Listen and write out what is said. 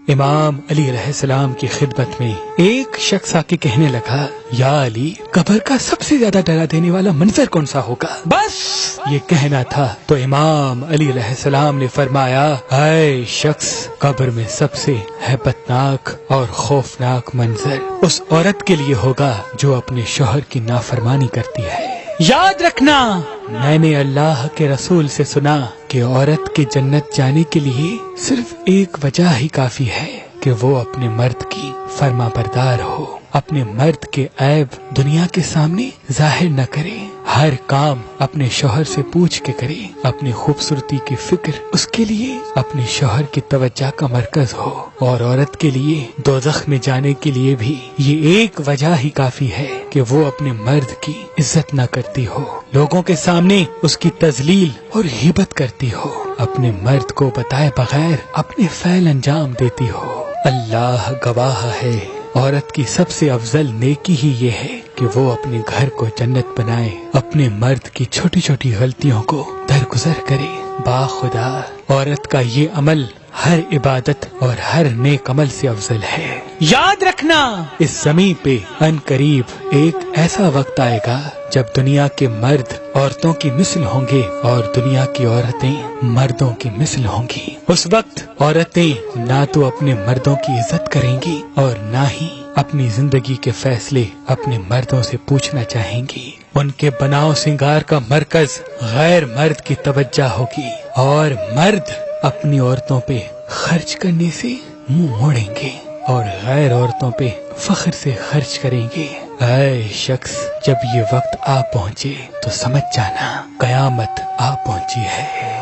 امام علی علیہ السلام کی خدمت میں ایک شخص آ کے کہنے لگا، یا علی، قبر کا سب سے زیادہ ڈرا دینے والا منظر کون سا ہوگا؟ بس یہ کہنا تھا تو امام علی علیہ السلام نے فرمایا، اے شخص، قبر میں سب سے ہیبتناک اور خوفناک منظر اس عورت کے لیے ہوگا جو اپنے شوہر کی نافرمانی کرتی ہے۔ یاد رکھنا، میں نے اللہ کے رسول سے سنا کہ عورت کے جنت جانے کے لیے صرف ایک وجہ ہی کافی ہے کہ وہ اپنے مرد کی فرما بردار ہو، اپنے مرد کے عیب دنیا کے سامنے ظاہر نہ کرے، ہر کام اپنے شوہر سے پوچھ کے کرے، اپنی خوبصورتی کی فکر اس کے لیے اپنے شوہر کی توجہ کا مرکز ہو، اور عورت کے لیے دوزخ میں جانے کے لیے بھی یہ ایک وجہ ہی کافی ہے کہ وہ اپنے مرد کی عزت نہ کرتی ہو، لوگوں کے سامنے اس کی تذلیل اور غیبت کرتی ہو، اپنے مرد کو بتائے بغیر اپنے فعل انجام دیتی ہو۔ اللہ گواہ ہے، عورت کی سب سے افضل نیکی ہی یہ ہے کہ وہ اپنے گھر کو جنت بنائے، اپنے مرد کی چھوٹی چھوٹی غلطیوں کو درگزر کرے۔ باخدا عورت کا یہ عمل ہر عبادت اور ہر نیک عمل سے افضل ہے۔ یاد رکھنا، اس زمین پہ ان قریب ایک ایسا وقت آئے گا جب دنیا کے مرد عورتوں کی مثل ہوں گے اور دنیا کی عورتیں مردوں کی مثل ہوں گی۔ اس وقت عورتیں نہ تو اپنے مردوں کی عزت کریں گی اور نہ ہی اپنی زندگی کے فیصلے اپنے مردوں سے پوچھنا چاہیں گی۔ ان کے بناؤ سنگار کا مرکز غیر مرد کی توجہ ہوگی اور مرد اپنی عورتوں پہ خرچ کرنے سے منہ موڑیں گے اور غیر عورتوں پہ فخر سے خرچ کریں گے۔ اے شخص، جب یہ وقت آ پہنچے تو سمجھ جانا قیامت آ پہنچی ہے۔